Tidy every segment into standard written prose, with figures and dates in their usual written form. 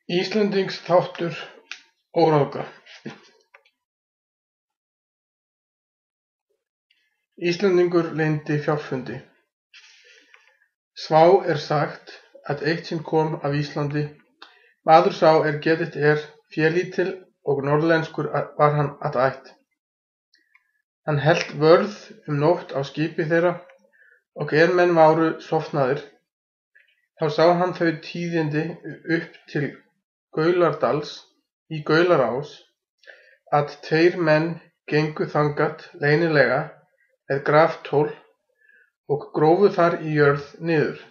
Íslendings þáttur óráðgáfa. Íslendingur leyndi fjárfundi. Svá er sagt, að eitt sinn kom af Íslandi, maður sá er getið er, félítill og norðlenskur var hann að ætt. Hann hélt vörð nótt á skipi þeirra, og menn váru sofnaðir, þá sá hann þau tíðindi upp til Gaulardals í Gaularás, að tveir menn gengu þangað leynilega með graftól og grófu þar í jörð niður.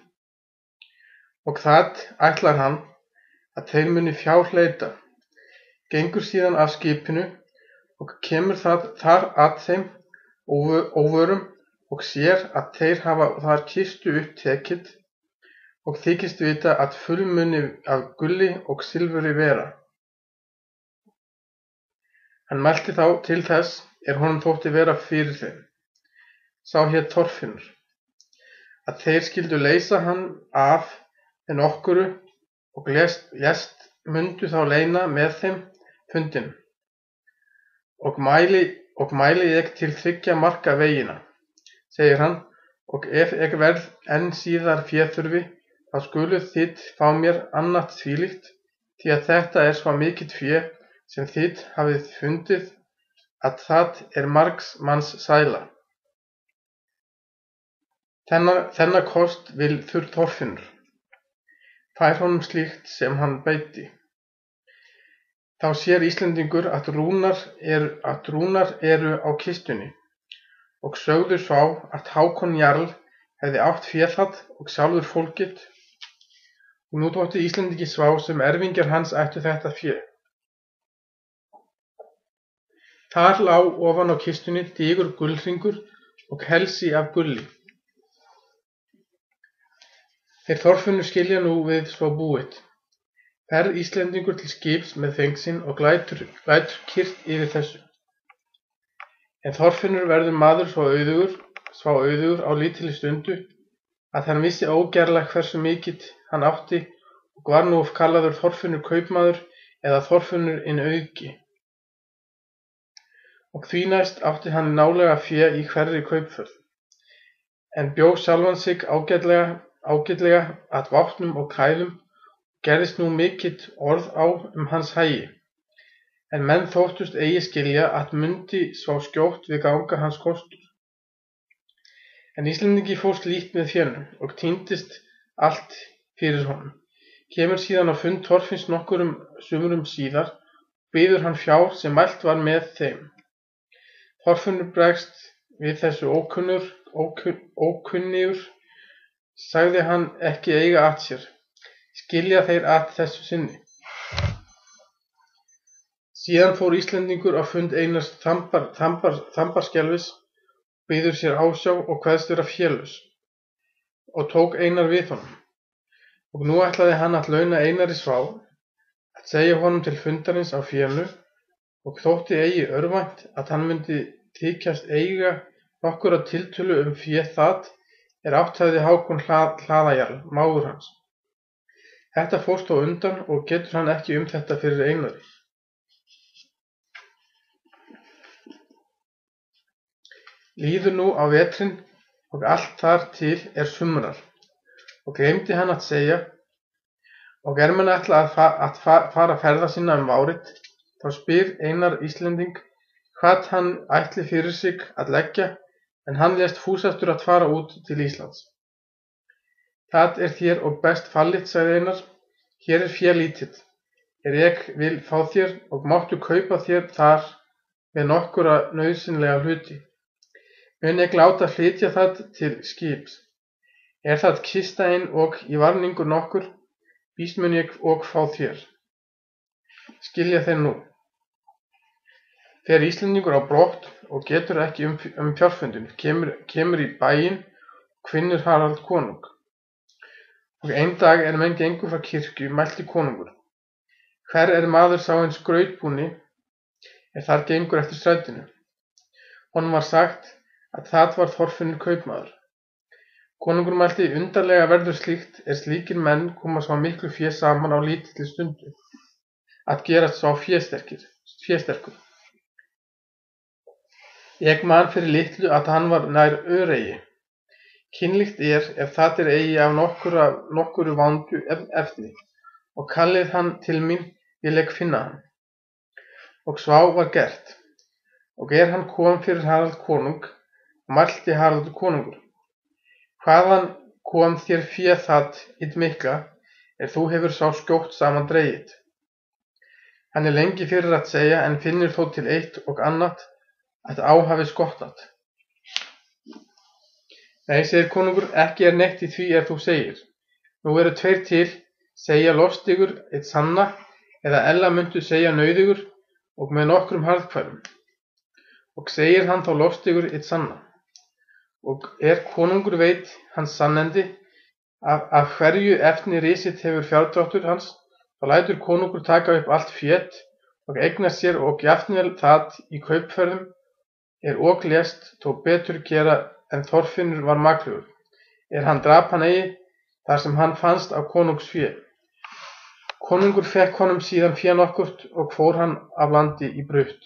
Og það ætlar hann, að þeir muni fjár leita, gengur síðan af skipinu og kemur þar að þeim óvörum og sér að þeir hafa þar kistu upptekið og þykist vita að fullmuni af gulli og silfuri vera. Hann mælti þá til þess honum þótti vera fyrir þeim, sá hét Þorfinnur, að þeir skyldu leysa hann af með nokkuru og lést mundu þá leyna með þeim fundinum. Og mæli ég til 3 marka vegina, segir hann, og ef ég verð enn síðar féþurfi, þá skuluð þið fá mér annað þvílíkt, því að þetta er svo mikið fé sem þið hafið fundið, að það er margs manns sæla. Þennan kost vil Þorfinnur, fær honum slíkt sem hann beitti. Þá sér Íslendingur að rúnar eru á kistunni, og sögðu Svá að Hákon jarl hefði átt fé það og sjálfur fólkið, og nú þótti Íslendingi Svá sem erfingjar hans ættu þetta fé. Þar lá ofan á kistunni digur gullhringur og helsi af gulli. Þeir Þorfinnur skilja nú við svo búið. Ferð Íslendingur til skips með feng sinn og lætur kyrrt yfir þessu. En Þorfinnur verður maður svo auðugur á lítilli stundu, að hann vissi ógerlega hversu mikið hann átti og var nú kallaður Þorfinnur kaupmaður eða Þorfinnur inn auki. Og því næst átti hann nálega fé í hverri kaupferð, en bjó sjálfan sig ágætlega að vátnum og kælum, gerðist nú mikið orð á hans hagi, en menn þóttust eigi skilja að mundi Svá skjótt við ganga hans kostur. En Íslendingi fórst lítt með fénu og týndist allt fyrir honum. Kemur síðan á fund Þorfinns nokkurum sumrum síðar og biður hann fjár sem mælt var með þeim. Þorfinnur bregst við þessu ókunnugur, sagði hann ekki eiga að sér, skilja þeir að þessu sinni. Síðan fór Íslendingur á fund Einars Þambarskelfis, biður sér ásjá og kveðst vera félaus, og tók Einar við honum. Og nú ætlaði hann að launa Einari Svá, að segja honum til fundarins á fénu, og þótti eigi örvænt að hann myndi þykjast eiga nokkura tiltölu fé það, átt hefði Hákon hlaðajarl, mágur hans. Þetta fórst á undan og getur hann ekki þetta fyrir Einari. Líður nú á vetrinn og allt þar til sumrar, og gleymdi hann að segja, og menn ætla að fara ferða sinna várið, þá spyr Einar Íslending hvað hann ætli fyrir sig að leggja, en hann lést fúsastur að fara út til Íslands. Það þér og best fallið, sagði Einar, hér fé lítið, ég vil fá þér og máttu kaupa þér þar með nokkura nauðsynlega hluti. Mun ég láta flytja það til skips. Það kista ein og í varningur nokkur, víst mun ég og fá þér. Skilja þeir nú. Fer Íslendingur á brott og getur ekki fjárfundin, kemur í bæinn og finnur Harald konung. Og einn dag menn gengu frá kirkju, mælti konungur. Hver maður sá hinn skrautbúni, þar gengur eftir strætinu. Honum var sagt, að það var Þorfinnur kaupmaður. Konungur mælti, undarlega verður slíkt slíkir menn koma svo miklu fé saman á lítilli stundu. að gerast sá fésterkur. Ég man fyrir litlu að hann var nær öreygi. Kynlíkt ef það eigi af nokkuru vandu efni, og kallið hann til mín, vil ég finna hann. Og svá var gert, og hann kom fyrir Harald konung, og mælti Haraldur konungur: Hvaðan kom þér fé það mikla, þú hefur sá skjótt saman dregið? Hann lengi fyrir að segja, en finnur þó til eitt og annað, að á hafi skotnað. Nei, segir konungur, ekki neitt í því þú segir. Nú eru tveir til, segja lofstígur eitt sanna, eða ella myndu segja nauðugur, og með nokkrum harðkvæðum. Og segir hann þá lofstígur eitt sanna. Og konungur veit hans sannendi, af hverju efni risið hefur fjárdráttur hans, þá lætur konungur taka upp allt féð, og eignar sér og jafnvel það í kaupferðum, og lést þó betur gera en Þorfinnur var maklegur, hann drap hann eigi, þar sem hann fannst á konungs fé. Konungur fekk honum síðan fé nokkurt, og fór hann af landi í brutt.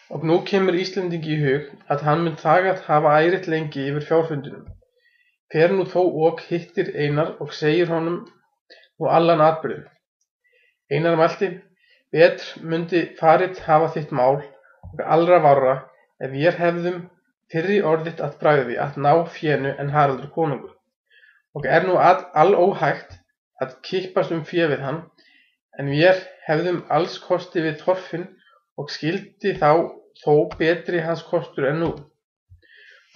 Og nú kemur Íslendingi í hug, að hann mun þagað hafa ærit lengi yfir fjárfundinum. Fer nú þó og hittir Einar, og segir honum nú allan atburðinn. Einar mælti: Betr mundi farit hafa þitt mál, og allra varra, ef vér hefðum fyrri orðið að bragði að ná fénu en Haraldur konungur, og nú allóhægt að kippast fé við hann, en vér hefðum alls kosti við Þorfinn, og skildi þó betri hans kostur en nú.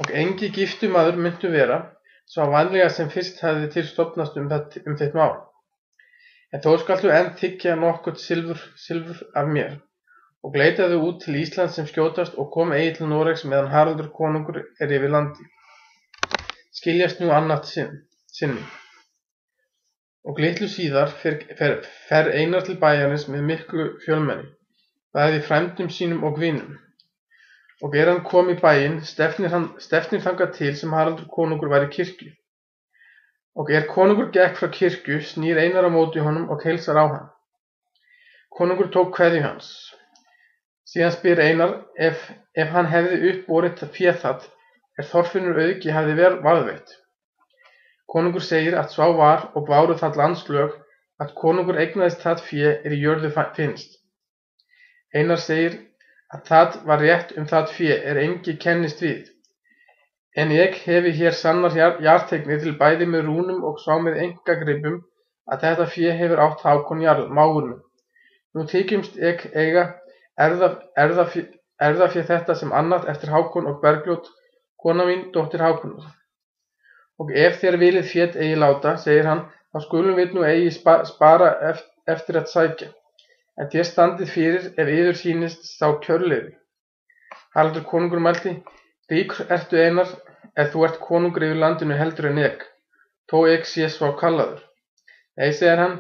Og engi giftumaður myndu vera, svo vanlega sem fyrst hefði til stofnast þitt mál. En þó skaltu enn þiggja nokkurt silfur af mér, og leitaðu út til Íslands sem skjótast, og kom eigi til Noregs meðan Haraldur konungur yfir landi. Skiljast nú annað sinni. Og litlu síðar fer Einar til bæjarins með miklu fjölmenni, bæði frændum sínum og vinum. Og hann kom í bæinn, stefnir þangað til sem Haraldur konungur var í kirkju. Og konungur gekk frá kirkju, snýr Einar á móti honum og heilsar á hann. Konungur tók kveðju hans. Síðan spyr Einar ef hann hefði uppborið fé það, Þorfinnur auðgi hefði varðveitt. Konungur segir að svo var og báru það landslög, að konungur eignaðist það fé í jörðu finnst. Einar segir að það var rétt það fé engi kennist við. En ég hefi hér sannar jarteiknir til bæði með rúnum og sá með engagripum, að þetta fé hefur átt Hákon mágur minn. Nú þykjumst eiga erðafé þetta sem annað eftir Hákon og Bergljót, kona mín, dóttir Hákonar. Og ef þér viljið féð eigi láta, segir hann, þá skulum við nú eigi spara eftir að sækja, en þér standið fyrir ef yður sýnist sá kjörleifi. Haraldur konungur mælti: Ríkur ertu Einar, þú ert konungur yfir landinu heldur en ég, þó ég sé svo kallaður. Nei, segir hann,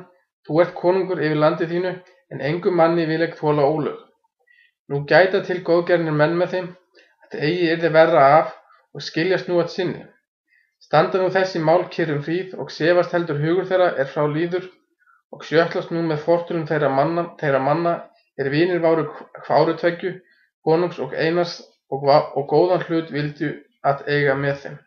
þú ert konungur yfir landið þínu, en engum manni vil ég þola ólög. Nú gæta til góðgernir menn með þeim, að eigi yrði verra af, og skiljast nú að sinni. Standa nú þessi mál kyrrum hríð, og sefast heldur hugur þeirra frá líður, og sjöklast nú með fortölum þeirra manna vinir váru hváru tveggju, konungs og Einars, og góðan hlut vildu að eiga með þeim.